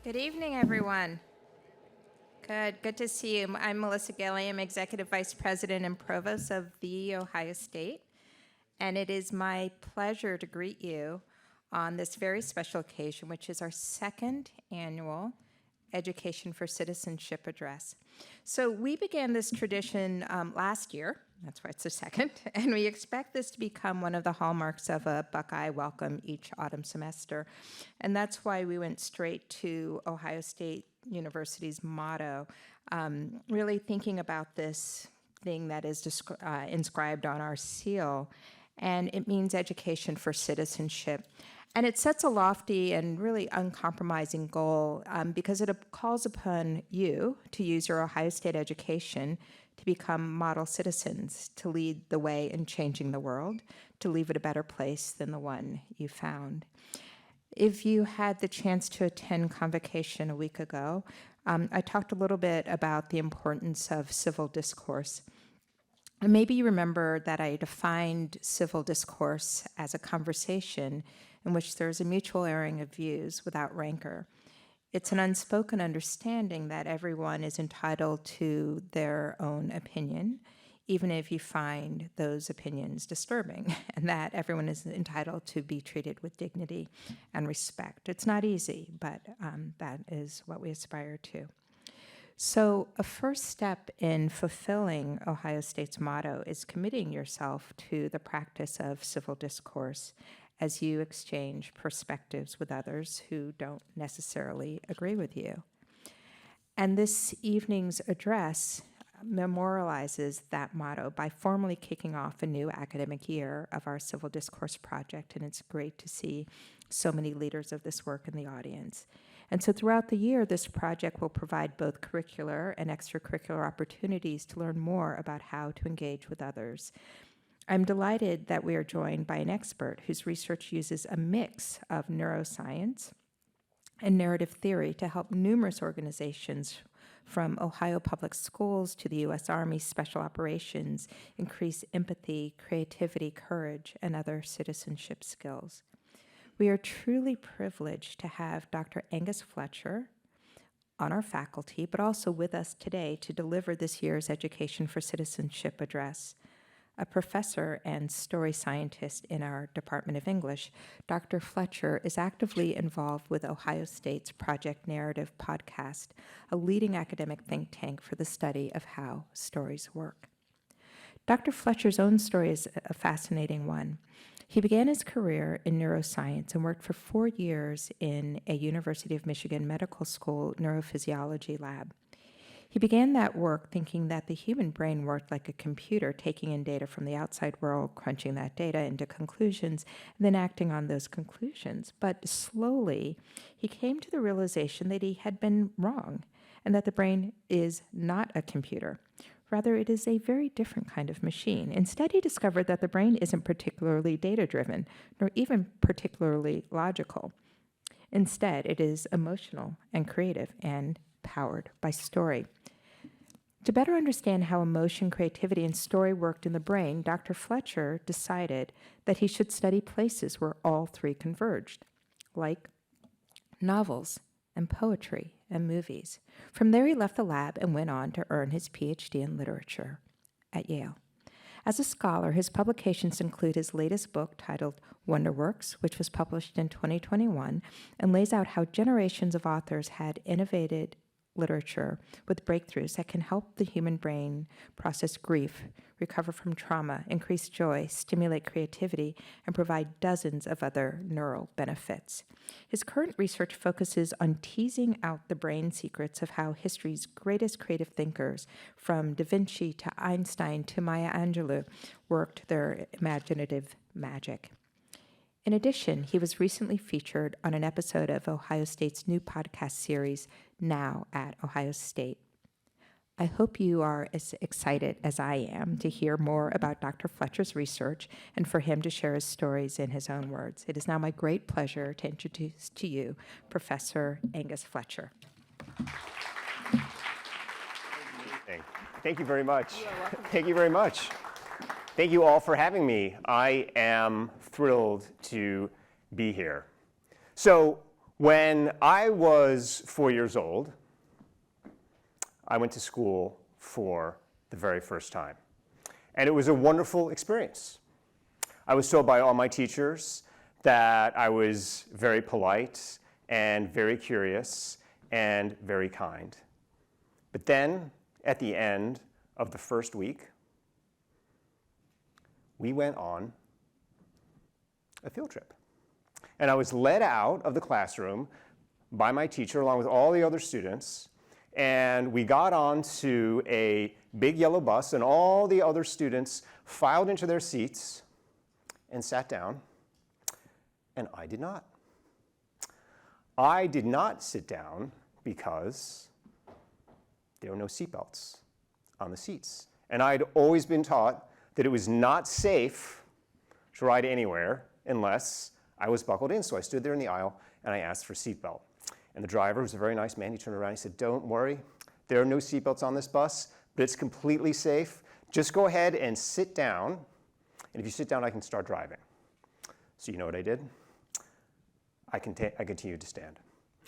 Good evening, everyone. Good to see you. I'm Melissa Gilliam, Executive Vice President and Provost of The Ohio State, and it is my pleasure to greet you on this very special occasion, which is our second annual Education for Citizenship Address. So we began this tradition last year, that's why it's the second, and we expect this to become one of the hallmarks of a Buckeye welcome each autumn semester. And that's why we went straight to Ohio State University's motto, really thinking about this thing that is inscribed on our seal, and it means education for citizenship. And it sets a lofty and really uncompromising goal because it calls upon you to use your Ohio State education to become model citizens, to lead the way in changing the world, to leave it a better place than the one you found. If you had the chance to attend Convocation a week ago, I talked a little bit about the importance of civil discourse. And maybe you remember that I defined civil discourse as a conversation in which there's a mutual airing of views without rancor. It's an unspoken understanding that everyone is entitled to their own opinion, even if you find those opinions disturbing, and that everyone is entitled to be treated with dignity and respect. It's not easy, but that is what we aspire to. So a first step in fulfilling Ohio State's motto is committing yourself to the practice of civil discourse as you exchange perspectives with others who don't necessarily agree with you. And this evening's address memorializes that motto by formally kicking off a new academic year of our Civil Discourse Project, and it's great to see so many leaders of this work in the audience. And so throughout the year, this project will provide both curricular and extracurricular opportunities to learn more about how to engage with others. I'm delighted that we are joined by an expert whose research uses a mix of neuroscience and narrative theory to help numerous organizations from Ohio Public Schools to the U.S. Army Special Operations increase empathy, creativity, courage, and other citizenship skills. We are truly privileged to have Dr. Angus Fletcher on our faculty, but also with us today to deliver this year's Education for Citizenship Address. A professor and story scientist in our Department of English, Dr. Fletcher is actively involved with Ohio State's Project Narrative podcast, a leading academic think tank for the study of how stories work. Dr. Fletcher's own story is a fascinating one. He began his career in neuroscience and worked for 4 years in a University of Michigan Medical School neurophysiology lab. He began that work thinking that the human brain worked like a computer, taking in data from the outside world, crunching that data into conclusions, and then acting on those conclusions. But slowly, he came to the realization that he had been wrong, and that the brain is not a computer. Rather, it is a very different kind of machine. Instead, he discovered that the brain isn't particularly data-driven, nor even particularly logical. Instead, it is emotional and creative and powered by story. To better understand how emotion, creativity, and story worked in the brain, Dr. Fletcher decided that he should study places where all three converged, like novels and poetry and movies. From there, he left the lab and went on to earn his PhD in literature at Yale. As a scholar, his publications include his latest book titled Wonderworks, which was published in 2021 and lays out how generations of authors had innovated literature with breakthroughs that can help the human brain process grief, recover from trauma, increase joy, stimulate creativity, and provide dozens of other neural benefits. His current research focuses on teasing out the brain secrets of how history's greatest creative thinkers, from Da Vinci to Einstein to Maya Angelou, worked their imaginative magic. In addition, he was recently featured on an episode of Ohio State's new podcast series, Now at Ohio State. I hope you are as excited as I am to hear more about Dr. Fletcher's research and for him to share his stories in his own words. It is now my great pleasure to introduce to you Professor Angus Fletcher. Thank you very much. Thank you very much. Thank you all for having me. I am thrilled to be here. So When I was 4 years old, I went to school for the very first time. And it was a wonderful experience. I was told by all my teachers that I was very polite and very curious and very kind. But then, at the end of the first week, we went on a field trip. And I was led out of the classroom by my teacher along with all the other students, and we got onto a big yellow bus, and all the other students filed into their seats and sat down, and I did not. I did not sit down because there were no seatbelts on the seats. And I'd always been taught that it was not safe to ride anywhere unless I was buckled in. So I stood there in the aisle and I asked for a seatbelt. And the driver was a very nice man. He turned around and he said, "Don't worry, there are no seatbelts on this bus, but it's completely safe. Just go ahead and sit down. And if you sit down, I can start driving." So you know what I did? I continued to stand.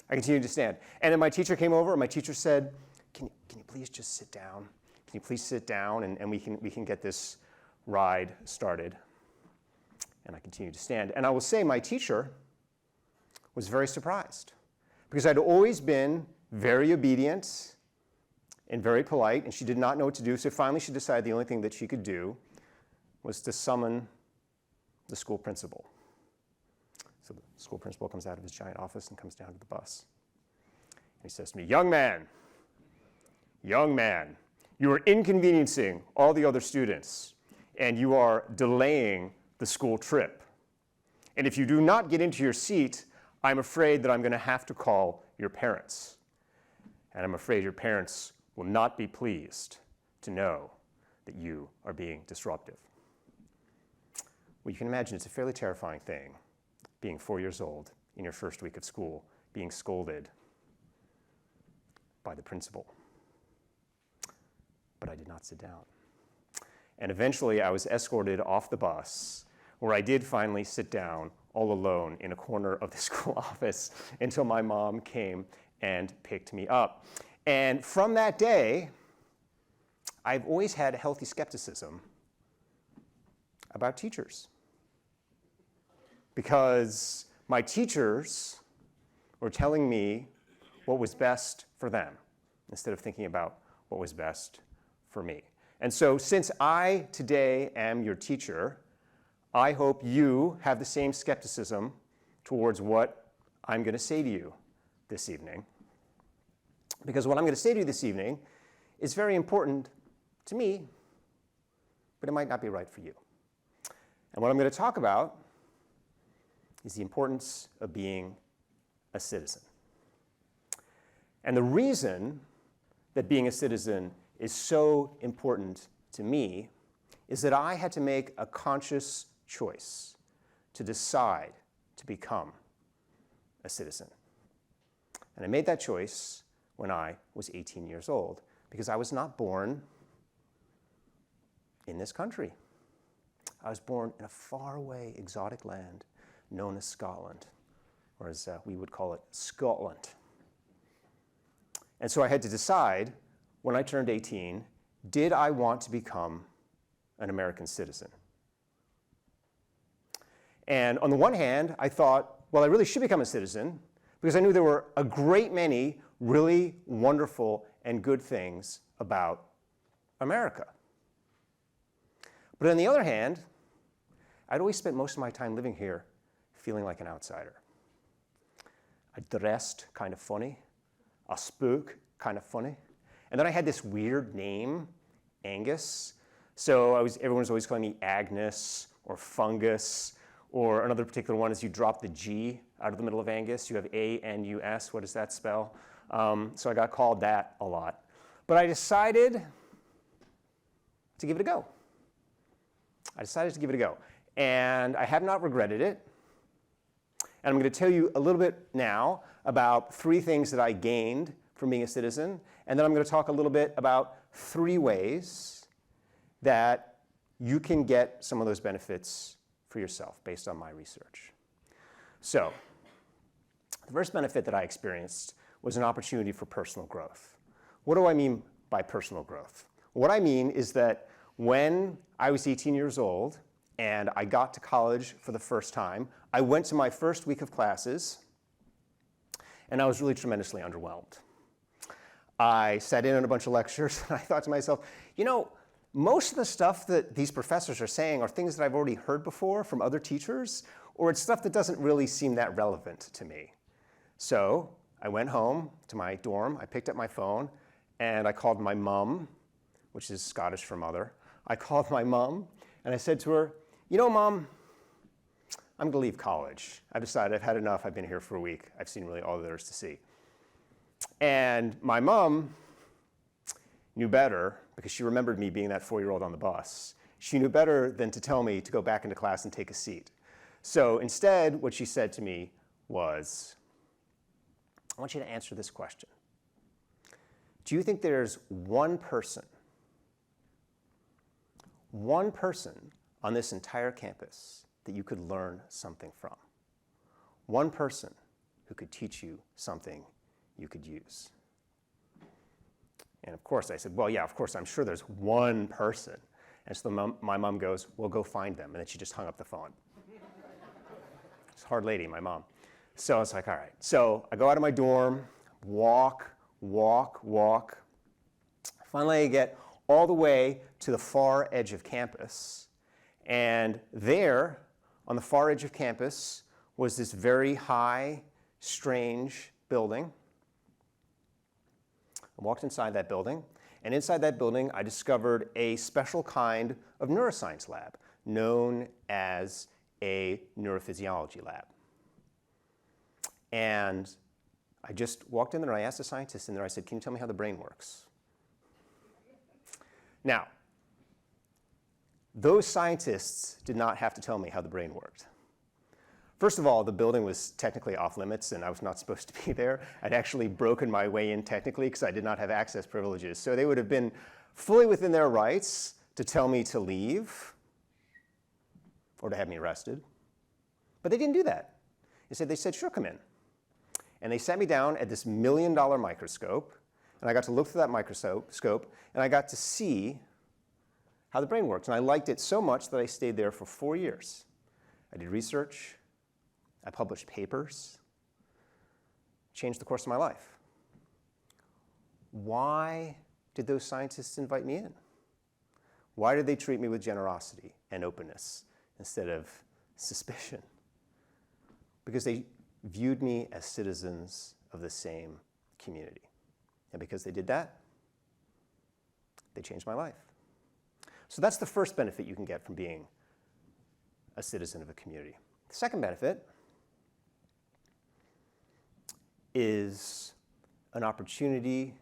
I continued to stand. And then my teacher came over and my teacher said, can you please just sit down? Can you please sit down and we can get this ride started? And I continued to stand. And I will say my teacher was very surprised because I'd always been very obedient and very polite, and she did not know what to do. So finally she decided the only thing that she could do was to summon the school principal. So the school principal comes out of his giant office and comes down to the bus. And he says to me, young man, you are inconveniencing all the other students, and you are delaying the school trip. And if you do not get into your seat, I'm afraid that I'm going to have to call your parents. And I'm afraid your parents will not be pleased to know that you are being disruptive." Well, you can imagine it's a fairly terrifying thing, being 4 years old in your first week of school, being scolded by the principal. But I did not sit down. And eventually I was escorted off the bus, where I did finally sit down all alone in a corner of the school office until my mom came and picked me up. And from that day, I've always had a healthy skepticism about teachers. Because my teachers were telling me what was best for them instead of thinking about what was best for me. And so since I today am your teacher, I hope you have the same skepticism towards what I'm going to say to you this evening. Because what I'm going to say to you this evening is very important to me, but it might not be right for you. And what I'm going to talk about is the importance of being a citizen. And the reason that being a citizen is so important to me is that I had to make a conscious choice to decide to become a citizen. And I made that choice when I was 18 years old because I was not born in this country. I was born in a faraway exotic land known as Scotland, or as we would call it, Scotland. And so I had to decide when I turned 18, did I want to become an American citizen? And on the one hand, I thought, well, I really should become a citizen because I knew there were a great many really wonderful and good things about America. But on the other hand, I'd always spent most of my time living here feeling like an outsider. I dressed kind of funny, I spoke kind of funny, and then I had this weird name, Angus. So everyone was always calling me Agnes or Fungus, or another particular one is you drop the G out of the middle of Angus. You have A-N-U-S. What does that spell? So I got called that a lot. But I decided to give it a go. And I have not regretted it. And I'm going to tell you a little bit now about 3 things that I gained from being a citizen. And then I'm going to talk a little bit about 3 ways that you can get some of those benefits for yourself based on my research. So, The first benefit that I experienced was an opportunity for personal growth. What do I mean by personal growth? What I mean is that when I was 18 years old and I got to college for the first time, I went to my first week of classes and I was really tremendously underwhelmed. I sat in on a bunch of lectures and I thought to myself, you know, most of the stuff that these professors are saying are things that I've already heard before from other teachers, or it's stuff that doesn't really seem that relevant to me. So I went home to my dorm, I picked up my phone, and I called my mum, which is Scottish for mother. I called my mum and I said to her, you know, Mom, I'm gonna leave college. I've decided I've had enough. I've been here for a week. I've seen really all there is to see. And my mom knew better, because she remembered me being that 4-year-old on the bus. She knew better than to tell me to go back into class and take a seat. So instead, what she said to me was, I want you to answer this question. Do you think there's one person on this entire campus that you could learn something from? One person who could teach you something you could use? And of course I said, well, yeah, of course, I'm sure there's one person. And so my mom goes, well, go find them. And then she just hung up the phone. It's a hard lady, my mom. So I was like, all right. So I go out of my dorm, walk. Finally, I get all the way to the far edge of campus. And there, on the far edge of campus, was this very high, strange building. I walked inside that building, and inside that building, I discovered a special kind of neuroscience lab known as a neurophysiology lab. And I just walked in there and I asked the scientist in there, I said, can you tell me how the brain works? Now, those scientists did not have to tell me how the brain worked. First of all, the building was technically off limits and I was not supposed to be there. I'd actually broken my way in technically because I did not have access privileges. So they would have been fully within their rights to tell me to leave or to have me arrested. But they didn't do that. Instead, they said, sure, come in. And they sat me down at this $1 million microscope, and I got to look through that microscope, and I got to see how the brain works. And I liked it so much that I stayed there for 4 years. I did research. I published papers, changed the course of my life. Why did those scientists invite me in? Why did they treat me with generosity and openness instead of suspicion? Because they viewed me as citizens of the same community. And because they did that, they changed my life. So that's the first benefit you can get from being a citizen of a community. The second benefit is an opportunity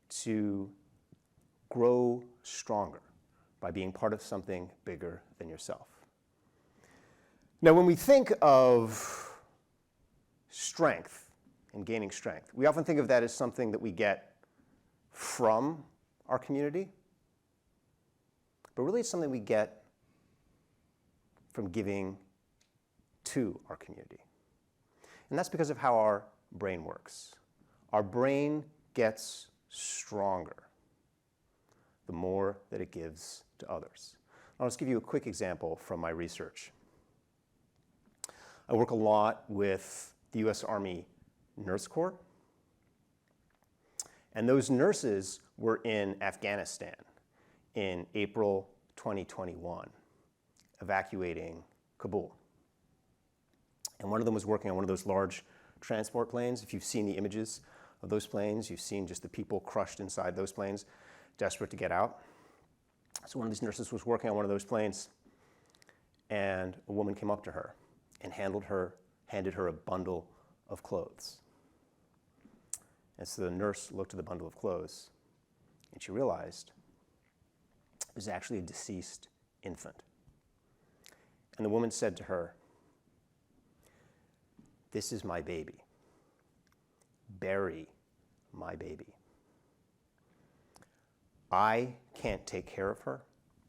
to grow stronger by being part of something bigger than yourself. Now, when we think of strength and gaining strength, we often think of that as something that we get from our community, but really it's something we get from giving to our community. And that's because of how our brain works. Our brain gets stronger the more that it gives to others. I'll just give you a quick example from my research. I work a lot with the US Army Nurse Corps. And those nurses were in Afghanistan in April 2021, evacuating Kabul. And one of them was working on one of those large transport planes. If you've seen the images of those planes, you've seen just the people crushed inside those planes, desperate to get out. So one of these nurses was working on one of those planes, and a woman came up to her and handed her a bundle of clothes. And so the nurse looked at the bundle of clothes, and she realized it was actually a deceased infant. And the woman said to her, "This is my baby. Bury my baby. I can't take care of her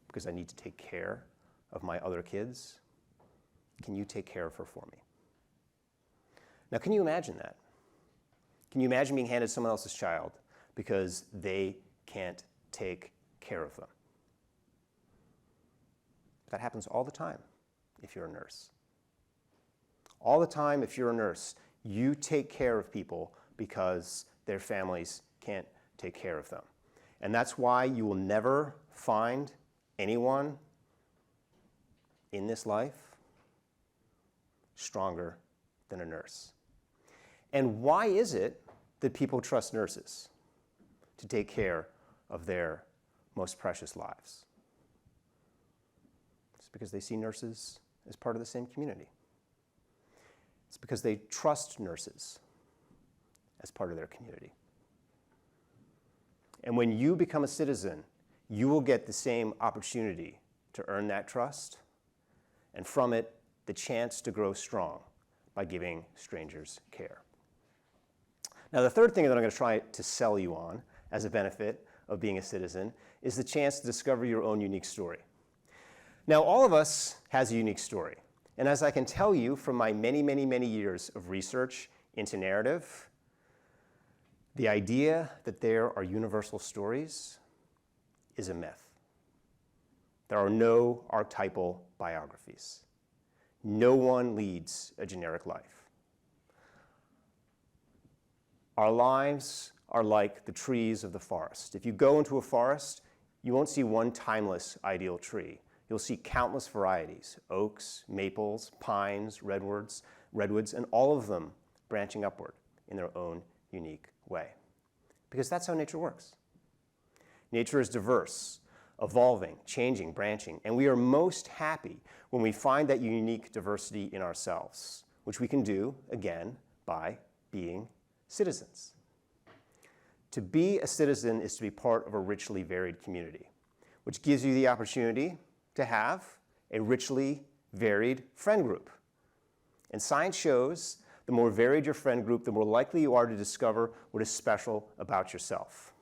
because I need to take care of my other kids. Can you take care of her for me?" Now, can you imagine that? Can you imagine being handed someone else's child because they can't take care of them? That happens all the time if you're a nurse. All the time if you're a nurse, you take care of people because their families can't take care of them. And that's why you will never find anyone in this life stronger than a nurse. And why is it that people trust nurses to take care of their most precious lives? It's because they see nurses as part of the same community. It's because they trust nurses as part of their community. And when you become a citizen, you will get the same opportunity to earn that trust, and from it, the chance to grow strong by giving strangers care. Now, the third thing that I'm going to try to sell you on as a benefit of being a citizen is the chance to discover your own unique story. Now, all of us has a unique story. And as I can tell you from my many, many, many years of research into narrative, the idea that there are universal stories is a myth. There are no archetypal biographies. No one leads a generic life. Our lives are like the trees of the forest. If you go into a forest, you won't see one timeless ideal tree. You'll see countless varieties: oaks, maples, pines, redwoods, and all of them branching upward in their own unique way. Because that's how nature works. Nature is diverse, evolving, changing, branching, and we are most happy when we find that unique diversity in ourselves, which we can do, again, by being citizens. To be a citizen is to be part of a richly varied community, which gives you the opportunity to have a richly varied friend group. And science shows the more varied your friend group, the more likely you are to discover what is special about yourself.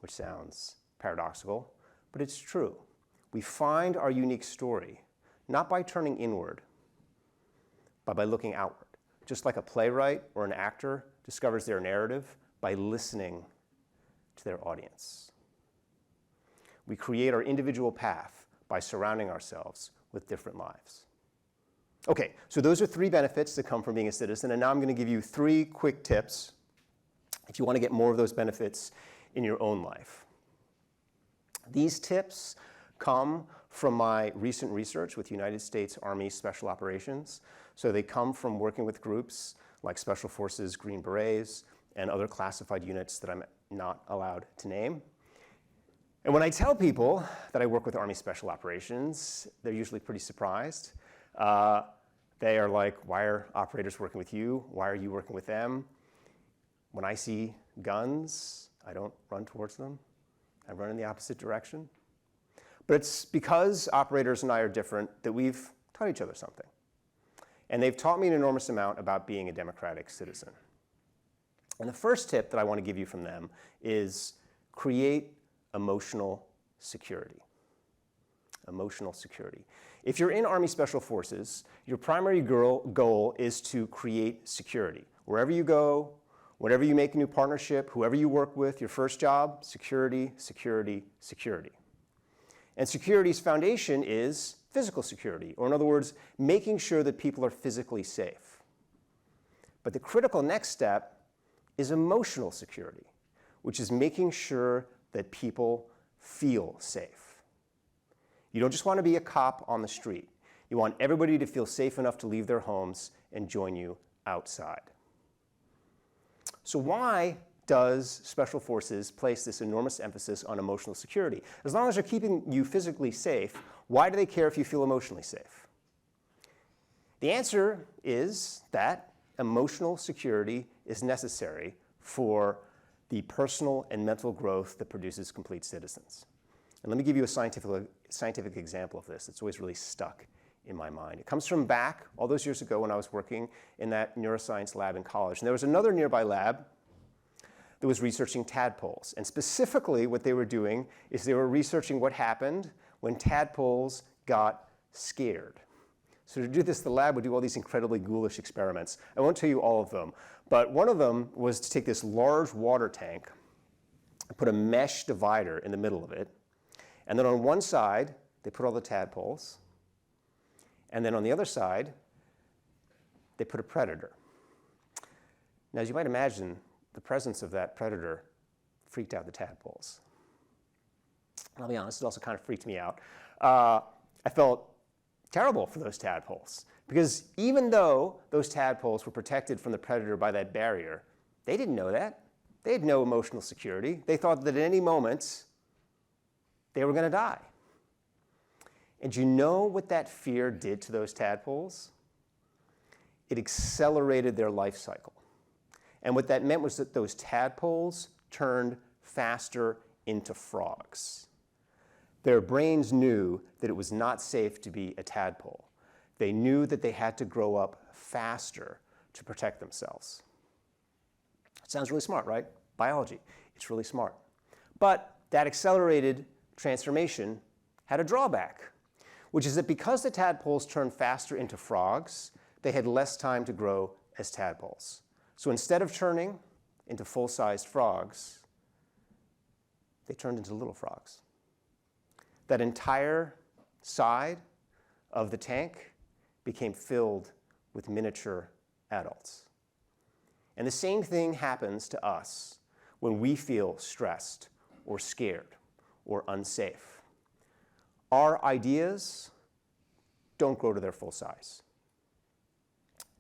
Which sounds paradoxical, but it's true. We find our unique story not by turning inward, but by looking outward. Just like a playwright or an actor discovers their narrative by listening to their audience. We create our individual path by surrounding ourselves with different lives. Okay, so those are 3 benefits that come from being a citizen, and now I'm going to give you 3 quick tips if you want to get more of those benefits in your own life. These tips come from my recent research with United States Army Special Operations. So they come from working with groups like Special Forces, Green Berets, and other classified units that I'm not allowed to name. And when I tell people that I work with Army Special Operations, they're usually pretty surprised. They are like, why are operators working with you? Why are you working with them? When I see guns, I don't run towards them. I run in the opposite direction. But it's because operators and I are different that we've taught each other something. And they've taught me an enormous amount about being a democratic citizen. And the first tip that I want to give you from them is create emotional security. Emotional security. If you're in Army Special Forces, your primary goal is to create security. Wherever you go, whenever you make a new partnership, whoever you work with, your first job, security, security, security. And security's foundation is physical security, or in other words, making sure that people are physically safe. But the critical next step is emotional security, which is making sure that people feel safe. You don't just want to be a cop on the street. You want everybody to feel safe enough to leave their homes and join you outside. So why does Special Forces place this enormous emphasis on emotional security? As long as they're keeping you physically safe, why do they care if you feel emotionally safe? The answer is that emotional security is necessary for the personal and mental growth that produces complete citizens. And let me give you a scientific example of this. It's always really stuck in my mind. It comes from back all those years ago when I was working in that neuroscience lab in college. And there was another nearby lab that was researching tadpoles. And specifically what they were doing is they were researching what happened when tadpoles got scared. So to do this, the lab would do all these incredibly ghoulish experiments. I won't tell you all of them, but one of them was to take this large water tank, put a mesh divider in the middle of it, and then on one side, they put all the tadpoles, and then on the other side, they put a predator. Now, as you might imagine, the presence of that predator freaked out the tadpoles. And I'll be honest, it also kind of freaked me out. I felt terrible for those tadpoles, because even though those tadpoles were protected from the predator by that barrier, they didn't know that. They had no emotional security. They thought that at any moment, they were going to die. And you know what that fear did to those tadpoles? It accelerated their life cycle. And what that meant was that those tadpoles turned faster into frogs. Their brains knew that it was not safe to be a tadpole. They knew that they had to grow up faster to protect themselves. It sounds really smart, right? Biology, it's really smart. But that accelerated transformation had a drawback, which is that because the tadpoles turned faster into frogs, they had less time to grow as tadpoles. So instead of turning into full-sized frogs, they turned into little frogs. That entire side of the tank became filled with miniature adults. And the same thing happens to us when we feel stressed or scared or unsafe. Our ideas don't grow to their full size.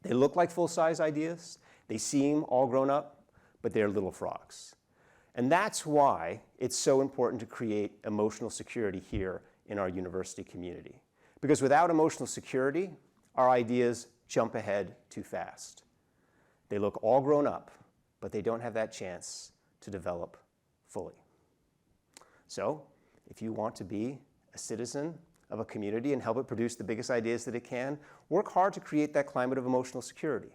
They look like full-size ideas. They seem all grown up, but they're little frogs. And that's why it's so important to create emotional security here in our university community. Because without emotional security, our ideas jump ahead too fast. They look all grown up, but they don't have that chance to develop fully. So, if you want to be a citizen of a community and help it produce the biggest ideas that it can, work hard to create that climate of emotional security.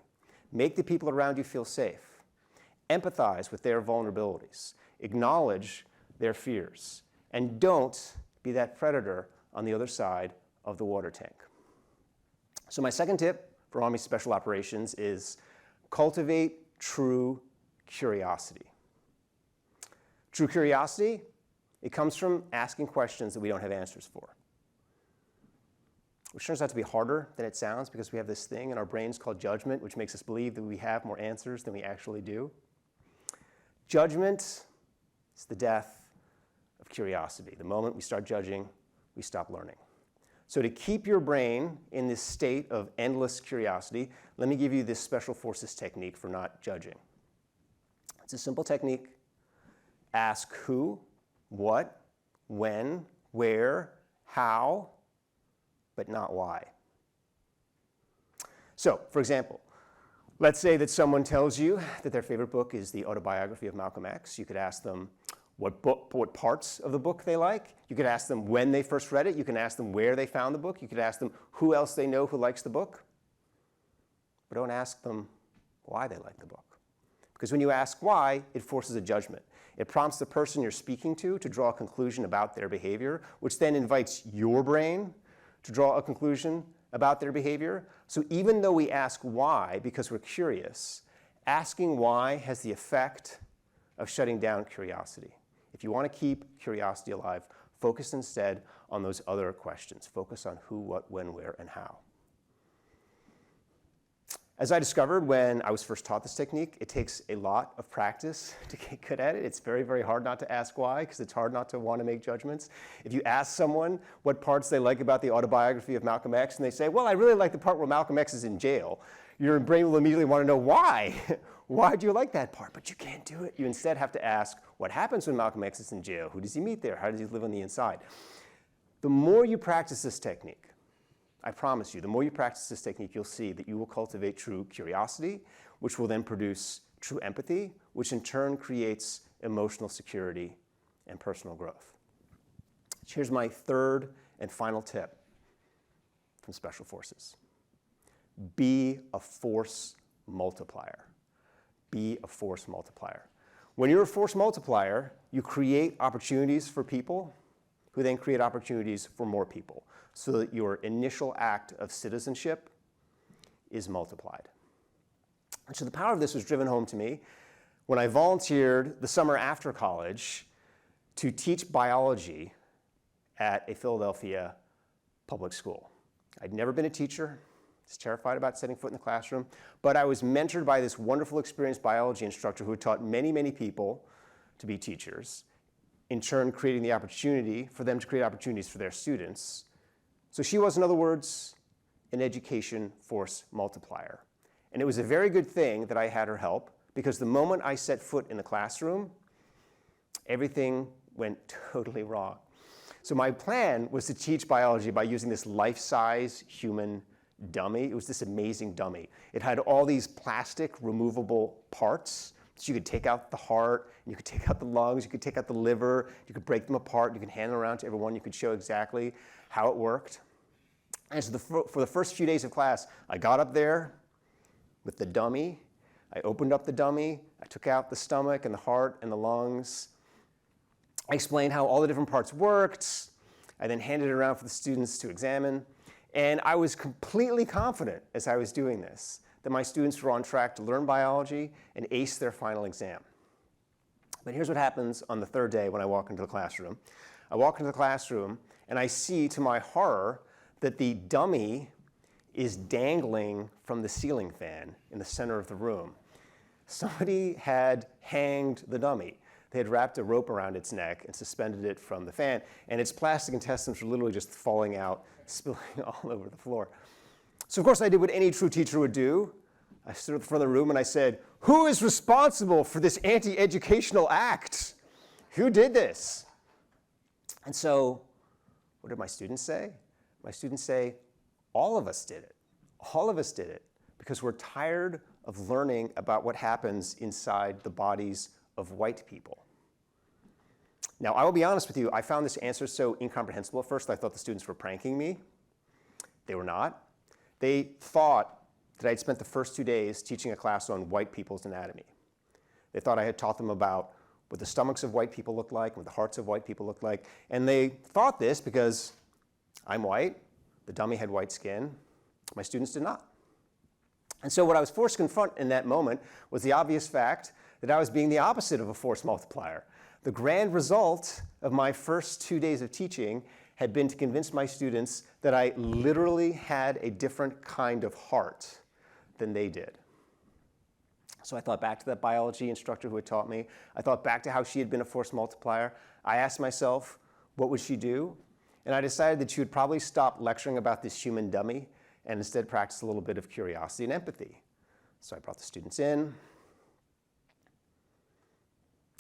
Make the people around you feel safe. Empathize with their vulnerabilities. Acknowledge their fears. And don't be that predator on the other side of the water tank. So my second tip for Army Special Operations is cultivate true curiosity. True curiosity, it comes from asking questions that we don't have answers for, which turns out to be harder than it sounds because we have this thing in our brains called judgment, which makes us believe that we have more answers than we actually do. Judgment is the death of curiosity. The moment we start judging, we stop learning. So to keep your brain in this state of endless curiosity, let me give you this Special Forces technique for not judging. It's a simple technique. Ask who, what, when, where, how, but not why. So, for example, let's say that someone tells you that their favorite book is the autobiography of Malcolm X. You could ask them what parts of the book they like. You could ask them when they first read it. You can ask them where they found the book. You could ask them who else they know who likes the book. But don't ask them why they like the book. Because when you ask why, it forces a judgment. It prompts the person you're speaking to draw a conclusion about their behavior, which then invites your brain to draw a conclusion about their behavior. So even though we ask why because we're curious, asking why has the effect of shutting down curiosity. If you want to keep curiosity alive, focus instead on those other questions. Focus on who, what, when, where, and how. As I discovered when I was first taught this technique, it takes a lot of practice to get good at it. It's very, very hard not to ask why, because it's hard not to want to make judgments. If you ask someone what parts they like about the autobiography of Malcolm X, and they say, well, I really like the part where Malcolm X is in jail, your brain will immediately want to know why. Why do you like that part? But you can't do it. You instead have to ask, what happens when Malcolm X is in jail? Who does he meet there? How does he live on the inside? The more you practice this technique, I promise you, the more you practice this technique, you'll see that you will cultivate true curiosity, which will then produce true empathy, which in turn creates emotional security and personal growth. Here's my third and final tip from Special Forces. Be a force multiplier. Be a force multiplier. When you're a force multiplier, you create opportunities for people who then create opportunities for more people, so that your initial act of citizenship is multiplied. And so the power of this was driven home to me when I volunteered the summer after college to teach biology at a Philadelphia public school. I'd never been a teacher. I was terrified about setting foot in the classroom, but I was mentored by this wonderful, experienced biology instructor who had taught many, many people to be teachers, in turn creating the opportunity for them to create opportunities for their students. So she was, in other words, an education force multiplier. And it was a very good thing that I had her help, because the moment I set foot in the classroom, everything went totally wrong. So my plan was to teach biology by using this life-size human dummy. It was this amazing dummy. It had all these plastic removable parts. So you could take out the heart, and you could take out the lungs, you could take out the liver, you could break them apart, you could hand them around to everyone, you could show exactly how it worked. And so for the first few days of class, I got up there with the dummy, I opened up the dummy, I took out the stomach and the heart and the lungs. I explained how all the different parts worked. I then handed it around for the students to examine. And I was completely confident as I was doing this that my students were on track to learn biology and ace their final exam. But here's what happens on the third day when I walk into the classroom. I walk into the classroom and I see, to my horror, that the dummy is dangling from the ceiling fan in the center of the room. Somebody had hanged the dummy. They had wrapped a rope around its neck and suspended it from the fan, and its plastic intestines were literally just falling out, spilling all over the floor. So of course I did what any true teacher would do. I stood at the front of the room and I said, "Who is responsible for this anti-educational act? Who did this?" And so what did my students say? My students say, all of us did it. All of us did it because we're tired of learning about what happens inside the bodies of white people. Now, I will be honest with you, I found this answer so incomprehensible at first. I thought the students were pranking me. They were not. They thought that I'd spent the first 2 days teaching a class on white people's anatomy. They thought I had taught them about what the stomachs of white people look like, what the hearts of white people look like. And they thought this because I'm white, the dummy had white skin, my students did not. And so what I was forced to confront in that moment was the obvious fact that I was being the opposite of a force multiplier. The grand result of my first 2 days of teaching had been to convince my students that I literally had a different kind of heart than they did. So I thought back to that biology instructor who had taught me. I thought back to how she had been a force multiplier. I asked myself, what would she do? And I decided that she would probably stop lecturing about this human dummy and instead practice a little bit of curiosity and empathy. So I brought the students in.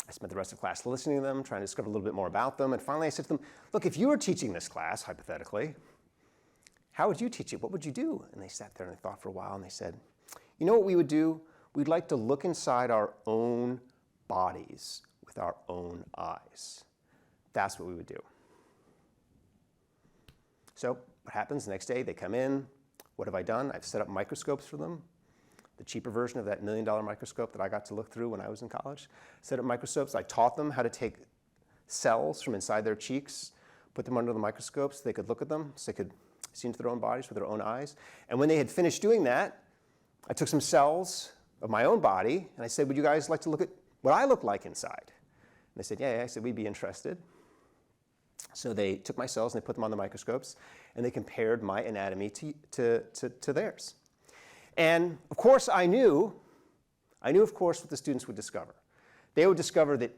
I spent the rest of class listening to them, trying to discover a little bit more about them. And finally I said to them, look, if you were teaching this class, hypothetically, how would you teach it? What would you do? And they sat there and they thought for a while and they said, you know what we would do? We'd like to look inside our own bodies with our own eyes. That's what we would do. So what happens the next day? They come in. What have I done? I've set up microscopes for them. The cheaper version of that $1 million microscope that I got to look through when I was in college. Set up microscopes. I taught them how to take cells from inside their cheeks, put them under the microscope so they could look at them, so they could see into their own bodies with their own eyes. And when they had finished doing that, I took some cells of my own body, and I said, would you guys like to look at what I look like inside? And they said, yeah. I said, we'd be interested. So they took my cells and they put them on the microscopes, and they compared my anatomy to theirs. And of course, I knew of course what the students would discover. They would discover that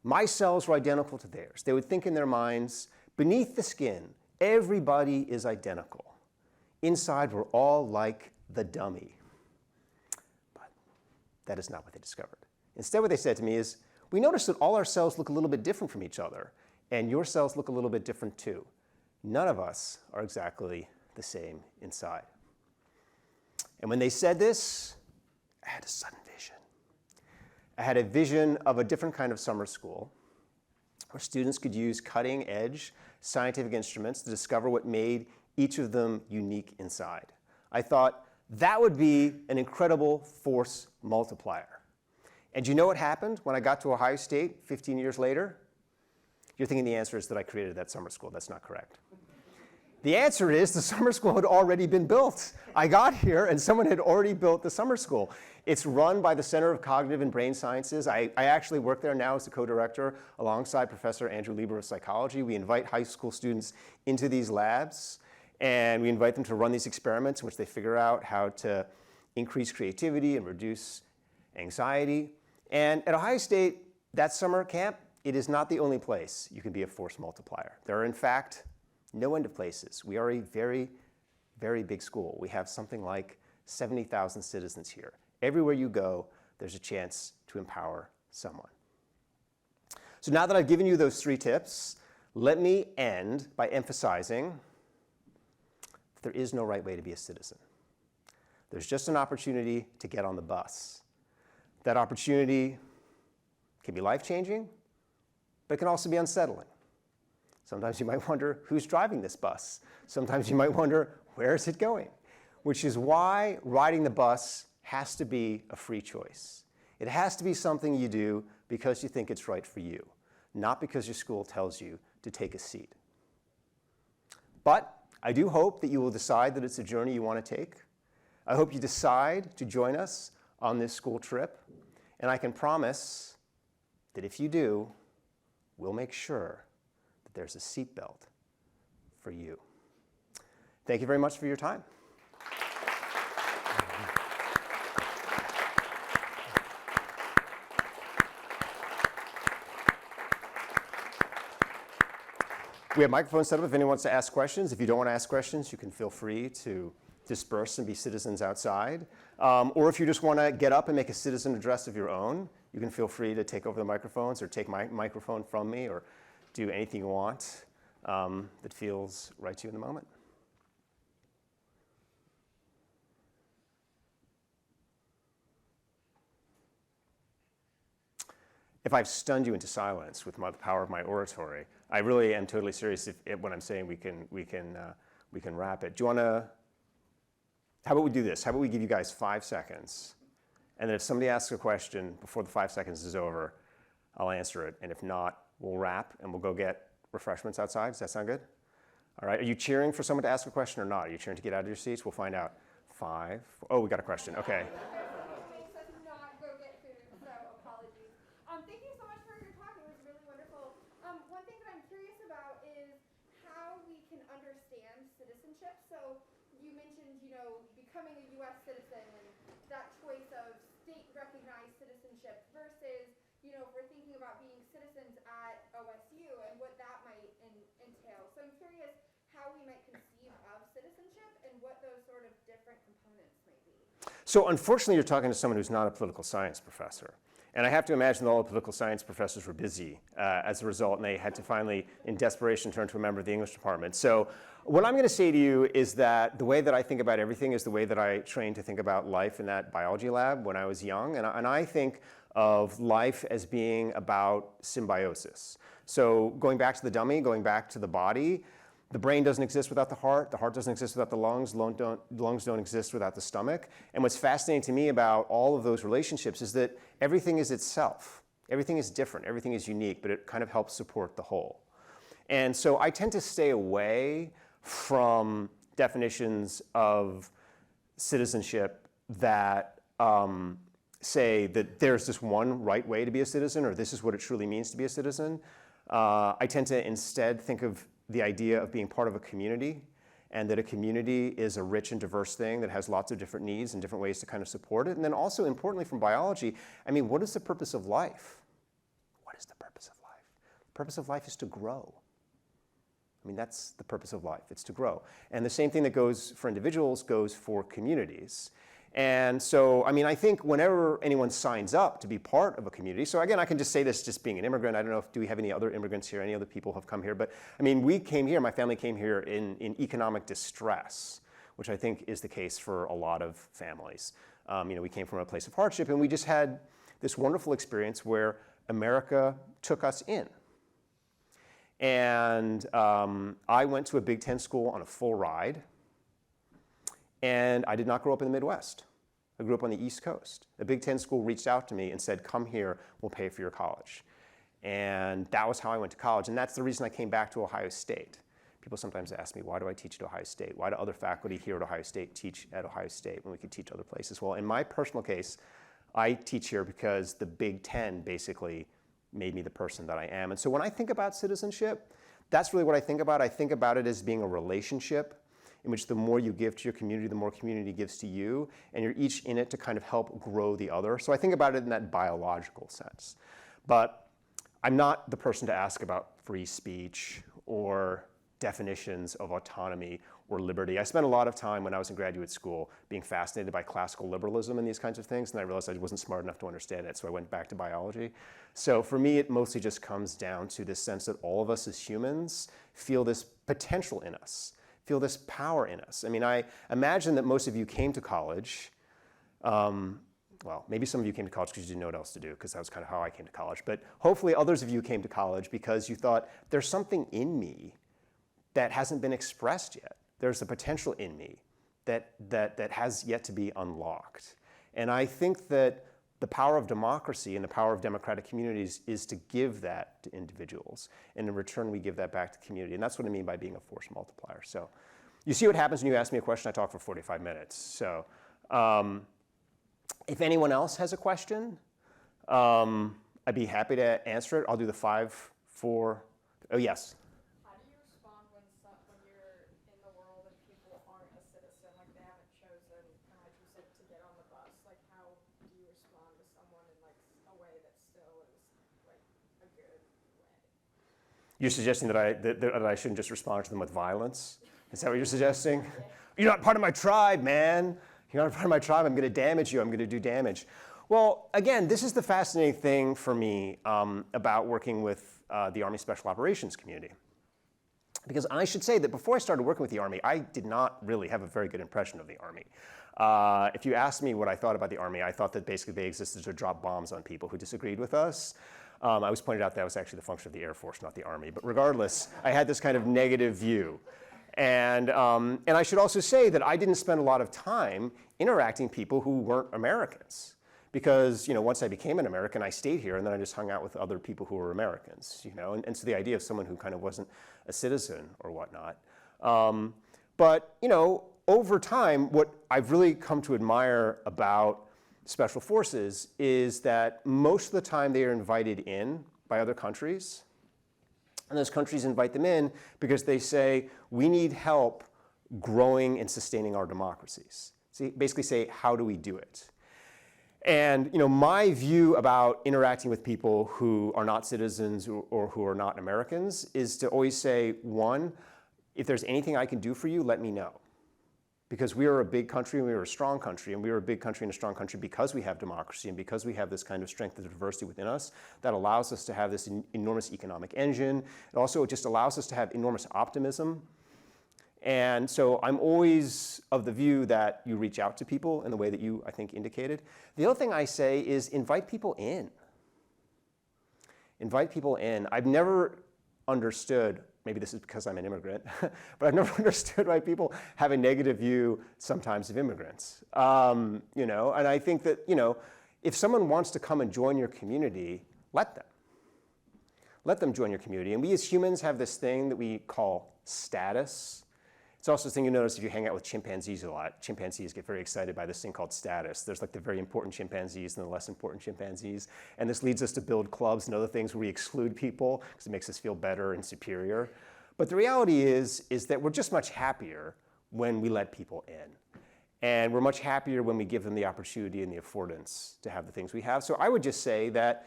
my cells were identical to theirs. They would think in their minds, beneath the skin, everybody is identical. Inside, we're all like the dummy. But that is not what they discovered. Instead, what they said to me is, we noticed that all our cells look a little bit different from each other, and your cells look a little bit different too. None of us are exactly the same inside. And when they said this, I had a sudden vision. I had a vision of a different kind of summer school where students could use cutting-edge scientific instruments to discover what made each of them unique inside. I thought that would be an incredible force multiplier. And you know what happened when I got to Ohio State 15 years later? You're thinking the answer is that I created that summer school. That's not correct. The answer is the summer school had already been built. I got here and someone had already built the summer school. It's run by the Center of Cognitive and Brain Sciences. I actually work there now as the co-director alongside Professor Andrew Lieber of psychology. We invite high school students into these labs and we invite them to run these experiments in which they figure out how to increase creativity and reduce anxiety. And at Ohio State, that summer camp, it is not the only place you can be a force multiplier. There are, in fact, no end of places. We are a very, very big school. We have something like 70,000 citizens here. Everywhere you go, there's a chance to empower someone. So now that I've given you those 3 tips, let me end by emphasizing that there is no right way to be a citizen. There's just an opportunity to get on the bus. That opportunity can be life-changing, but it can also be unsettling. Sometimes you might wonder who's driving this bus. Sometimes you might wonder where is it going, which is why riding the bus has to be a free choice. It has to be something you do because you think it's right for you, not because your school tells you to take a seat. But I do hope that you will decide that it's a journey you want to take. I hope you decide to join us on this school trip, and I can promise that if you do, we'll make sure that there's a seatbelt for you. Thank you very much for your time. We have microphones set up if anyone wants to ask questions. If you don't want to ask questions, you can feel free to disperse and be citizens outside. Or if you just want to get up and make a citizen address of your own, you can feel free to take over the microphones or take my microphone from me or do anything you want that feels right to you in the moment. If I've stunned you into silence with the power of my oratory, I really am totally serious when I'm saying we can wrap it. Do you want to? How about we do this? How about we give you guys 5 seconds, and then if somebody asks a question before the 5 seconds is over, I'll answer it, and if not, we'll wrap and we'll go get refreshments outside. Does that sound good? All right. Are you cheering for someone to ask a question or not? Are you cheering to get out of your seats? We'll find out. 5. Oh, we got a question. Okay. Becoming a U.S. citizen and that choice of state-recognized citizenship versus, if we're thinking about being citizens at OSU and what that might entail. So I'm curious how we might conceive of citizenship and what those sort of different components might be. So unfortunately, you're talking to someone who's not a political science professor. And I have to imagine that all the political science professors were busy as a result, and they had to finally, in desperation, turn to a member of the English department. So what I'm going to say to you is that the way that I think about everything is the way that I trained to think about life in that biology lab when I was young. And I think of life as being about symbiosis. So going back to the dummy, going back to the body, the brain doesn't exist without the heart doesn't exist without the lungs don't exist without the stomach. And what's fascinating to me about all of those relationships is that everything is itself. Everything is different, everything is unique, but it kind of helps support the whole. And so I tend to stay away from definitions of citizenship that say that there's this one right way to be a citizen or this is what it truly means to be a citizen. I tend to instead think of the idea of being part of a community and that a community is a rich and diverse thing that has lots of different needs and different ways to kind of support it. And then also importantly from biology, I mean, what is the purpose of life? What is the purpose of life? The purpose of life is to grow. I mean, that's the purpose of life, it's to grow. And the same thing that goes for individuals goes for communities. And so, I mean, I think whenever anyone signs up to be part of a community, so again, I can just say this just being an immigrant. I don't know do we have any other immigrants here, any other people have come here, but I mean, we came here, my family came here in economic distress, which I think is the case for a lot of families. We came from a place of hardship and we just had this wonderful experience where America took us in. And I went to a Big Ten school on a full ride. And I did not grow up in the Midwest. I grew up on the East Coast. A Big Ten school reached out to me and said, come here, we'll pay for your college. And that was how I went to college. And that's the reason I came back to Ohio State. People sometimes ask me, why do I teach at Ohio State? Why do other faculty here at Ohio State teach at Ohio State when we could teach other places? Well, in my personal case, I teach here because the Big Ten basically made me the person that I am. And so when I think about citizenship, that's really what I think about. I think about it as being a relationship in which the more you give to your community, the more community gives to you, and you're each in it to kind of help grow the other. So I think about it in that biological sense. But I'm not the person to ask about free speech or definitions of autonomy or liberty. I spent a lot of time when I was in graduate school being fascinated by classical liberalism and these kinds of things, and I realized I wasn't smart enough to understand it, so I went back to biology. So for me, it mostly just comes down to this sense that all of us as humans feel this potential in us, feel this power in us. I mean, I imagine that most of you came to college. Well, maybe some of you came to college because you didn't know what else to do, because that was kind of how I came to college. But hopefully others of you came to college because you thought, there's something in me that hasn't been expressed yet. There's a potential in me that has yet to be unlocked. And I think that the power of democracy and the power of democratic communities is to give that to individuals. And in return, we give that back to the community. And that's what I mean by being a force multiplier. So you see what happens when you ask me a question. I talk for 45 minutes. So if anyone else has a question, I'd be happy to answer it. I'll do the 5, 4, oh yes. How do you respond when you're in the world and people aren't a citizen, like they haven't chosen, kind of like you said, to get on the bus? Like, how do you respond to someone in like a way that still is like a good way? You're suggesting that I shouldn't just respond to them with violence? Is that what you're suggesting? You're not part of my tribe, man. You're not part of my tribe. I'm going to damage you. I'm going to do damage. Well, again, this is the fascinating thing for me about working with the Army Special Operations community. Because I should say that before I started working with the Army, I did not really have a very good impression of the Army. If you asked me what I thought about the Army, I thought that basically they existed to drop bombs on people who disagreed with us. I was pointed out that was actually the function of the Air Force, not the Army. But regardless, I had this kind of negative view. And I should also say that I didn't spend a lot of time interacting with people who weren't Americans. Because once I became an American, I stayed here, and then I just hung out with other people who were Americans. And so the idea of someone who kind of wasn't a citizen or whatnot. But over time, what I've really come to admire about special forces is that most of the time they are invited in by other countries. And those countries invite them in because they say, we need help growing and sustaining our democracies. So basically say, how do we do it? And my view about interacting with people who are not citizens or who are not Americans is to always say, one, if there's anything I can do for you, let me know. Because we are a big country and we are a strong country, and we are a big country and a strong country because we have democracy and because we have this kind of strength and diversity within us that allows us to have this enormous economic engine. It also just allows us to have enormous optimism. And so I'm always of the view that you reach out to people in the way that you, I think, indicated. The other thing I say is invite people in. Invite people in. I've never understood, maybe this is because I'm an immigrant, but I've never understood why people have a negative view sometimes of immigrants. And I think that, if someone wants to come and join your community, let them. Let them join your community. And we as humans have this thing that we call status. It's also a thing you notice if you hang out with chimpanzees a lot. Chimpanzees get very excited by this thing called status. There's like the very important chimpanzees and the less important chimpanzees. And this leads us to build clubs and other things where we exclude people because it makes us feel better and superior. But the reality is that we're just much happier when we let people in. And we're much happier when we give them the opportunity and the affordance to have the things we have. So I would just say that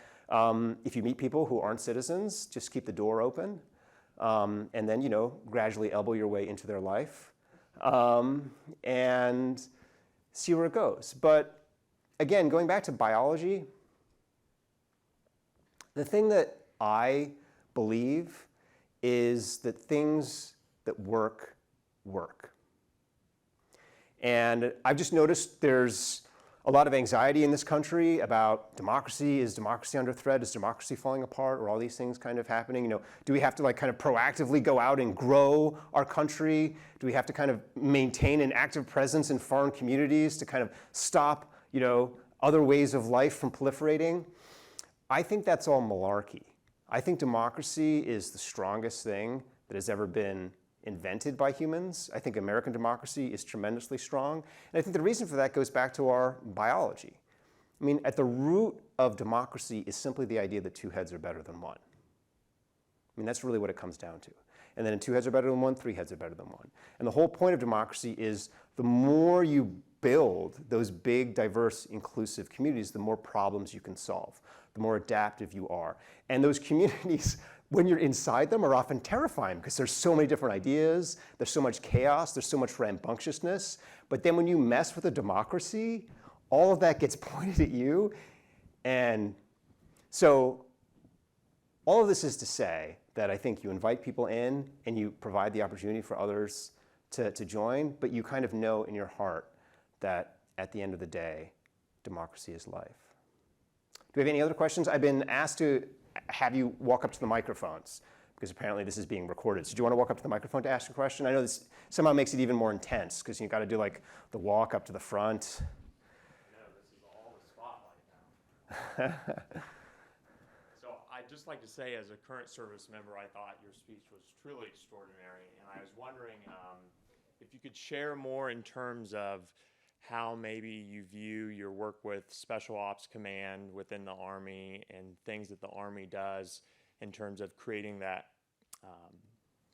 if you meet people who aren't citizens, just keep the door open. And then, gradually elbow your way into their life and see where it goes. But again, going back to biology, the thing that I believe is that things that work, work. And I've just noticed there's a lot of anxiety in this country about democracy. Is democracy under threat? Is democracy falling apart? Or all these things kind of happening? Do we have to kind of proactively go out and grow our country? Do we have to kind of maintain an active presence in foreign communities to kind of stop, other ways of life from proliferating? I think that's all malarkey. I think democracy is the strongest thing that has ever been invented by humans. I think American democracy is tremendously strong. And I think the reason for that goes back to our biology. I mean, at the root of democracy is simply the idea that two heads are better than one. I mean, that's really what it comes down to. And then two heads are better than one, three heads are better than one. And the whole point of democracy is the more you build those big, diverse, inclusive communities, the more problems you can solve, the more adaptive you are. And those communities, when you're inside them, are often terrifying because there's so many different ideas, there's so much chaos, there's so much rambunctiousness. But then when you mess with a democracy, all of that gets pointed at you. And so all of this is to say that I think you invite people in and you provide the opportunity for others to join, but you kind of know in your heart that at the end of the day, democracy is life. Do we have any other questions? I've been asked to have you walk up to the microphones because apparently this is being recorded. So do you want to walk up to the microphone to ask a question? I know this somehow makes it even more intense because you've got to do like the walk up to the front. No, this is all the spotlight now. So I'd just like to say, as a current service member, I thought your speech was truly extraordinary, and I was wondering if you could share more in terms of how maybe you view your work with Special Ops Command within the Army and things that the Army does in terms of creating that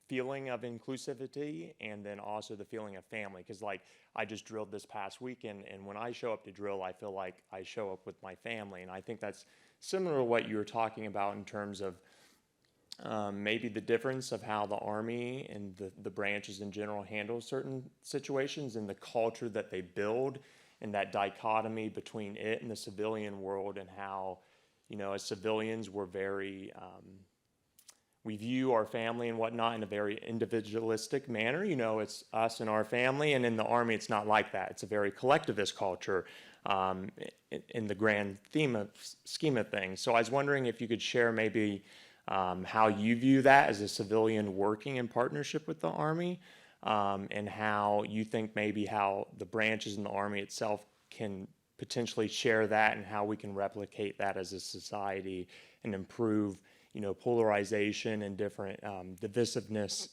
feeling of inclusivity and then also the feeling of family. Because like I just drilled this past weekend, and when I show up to drill, I feel like I show up with my family. And I think that's similar to what you were talking about in terms of maybe the difference of how the Army and the branches in general handle certain situations and the culture that they build and that dichotomy between it and the civilian world, and how, you know, as civilians, we're very, we view our family and whatnot in a very individualistic manner. You know, it's us and our family, and in the Army, it's not like that. It's a very collectivist culture in the grand scheme of things. So I was wondering if you could share maybe how you view that as a civilian working in partnership with the Army, and how you think maybe how the branches in the Army itself can potentially share that, and how we can replicate that as a society and improve, you know, polarization and different divisiveness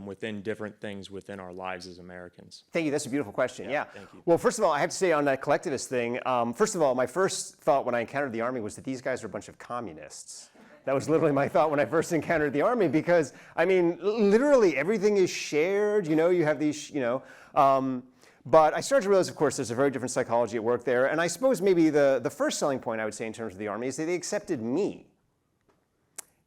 within different things within our lives as Americans. Thank you. That's a beautiful question. Yeah. Thank you. Well, first of all, I have to say on that collectivist thing, first of all, my first thought when I encountered the Army was that these guys are a bunch of communists. That was literally my thought when I first encountered the Army, because, I mean, literally everything is shared. You know, you have these, you know. But I started to realize, of course, there's a very different psychology at work there. And I suppose maybe the first selling point I would say in terms of the Army is that they accepted me.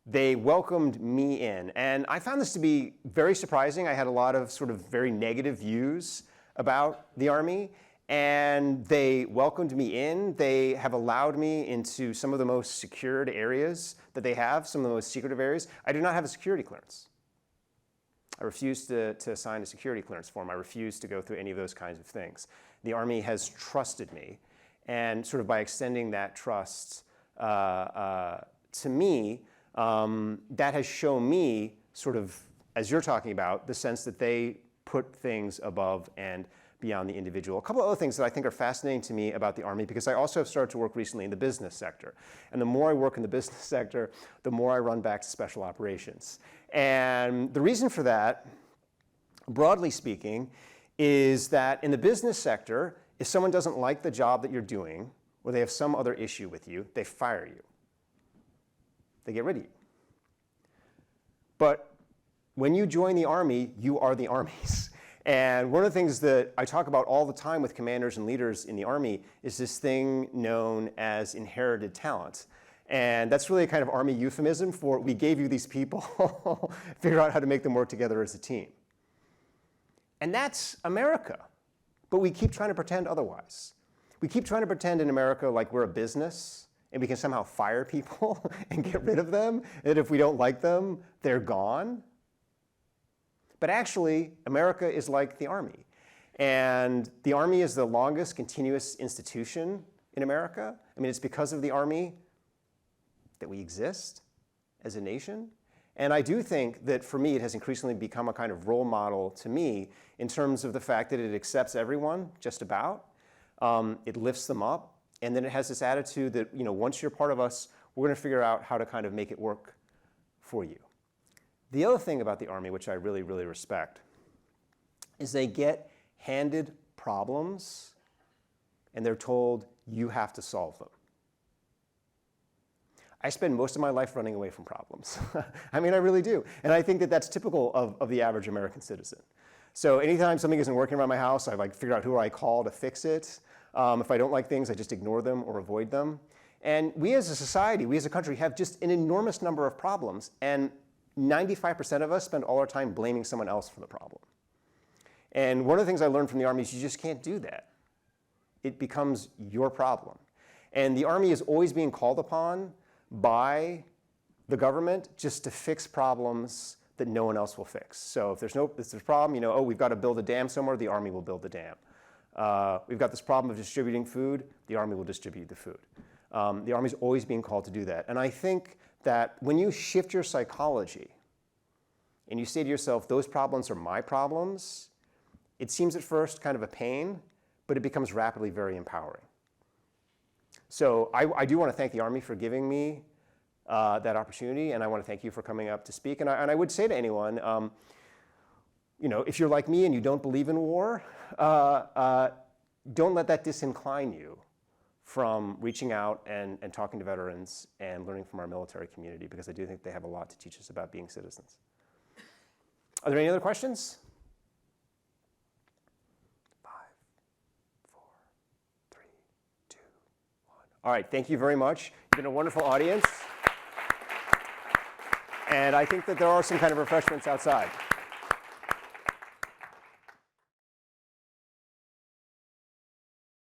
They welcomed me in. And I found this to be very surprising. I had a lot of sort of very negative views about the Army. And they welcomed me in. They have allowed me into some of the most secured areas that they have, some of the most secretive areas. I do not have a security clearance. I refuse to sign a security clearance form. I refuse to go through any of those kinds of things. The Army has trusted me. And sort of by extending that trust to me, that has shown me sort of, as you're talking about, the sense that they put things above and beyond the individual. A couple of other things that I think are fascinating to me about the Army, because I also have started to work recently in the business sector. And the more I work in the business sector, the more I run back to special operations. And the reason for that, broadly speaking, is that in the business sector, if someone doesn't like the job that you're doing, or they have some other issue with you, they fire you. They get rid of you. But when you join the Army, you are the Army's. And one of the things that I talk about all the time with commanders and leaders in the Army is this thing known as inherited talent. And that's really a kind of Army euphemism for we gave you these people, figure out how to make them work together as a team. And that's America. But we keep trying to pretend otherwise. We keep trying to pretend in America like we're a business and we can somehow fire people and get rid of them, and if we don't like them, they're gone. But actually, America is like the Army. And the Army is the longest continuous institution in America. I mean, it's because of the Army that we exist as a nation. And I do think that for me, it has increasingly become a kind of role model to me in terms of the fact that it accepts everyone, just about. It lifts them up. And then it has this attitude that, you know, once you're part of us, we're going to figure out how to kind of make it work for you. The other thing about the Army, which I really, really respect, is they get handed problems and they're told you have to solve them. I spend most of my life running away from problems. I mean, I really do. And I think that that's typical of the average American citizen. So anytime something isn't working around my house, I like figure out who I call to fix it. If I don't like things, I just ignore them or avoid them. And we as a society, we as a country have just an enormous number of problems. And 95% of us spend all our time blaming someone else for the problem. And one of the things I learned from the Army is you just can't do that. It becomes your problem. And the Army is always being called upon by the government just to fix problems that no one else will fix. So if there's a problem, you know, oh, we've got to build a dam somewhere, the Army will build the dam. We've got this problem of distributing food, the Army will distribute the food. The Army's always being called to do that. And I think that when you shift your psychology and you say to yourself, those problems are my problems, it seems at first kind of a pain, but it becomes rapidly very empowering. So I do want to thank the Army for giving me that opportunity, and I want to thank you for coming up to speak. And I would say to anyone, you know, if you're like me and you don't believe in war, don't let that disincline you from reaching out and talking to veterans and learning from our military community, because I do think they have a lot to teach us about being citizens. Are there any other questions? 5, 4, 3, 2, 1. All right, thank you very much. You've been a wonderful audience. And I think that there are some kind of refreshments outside.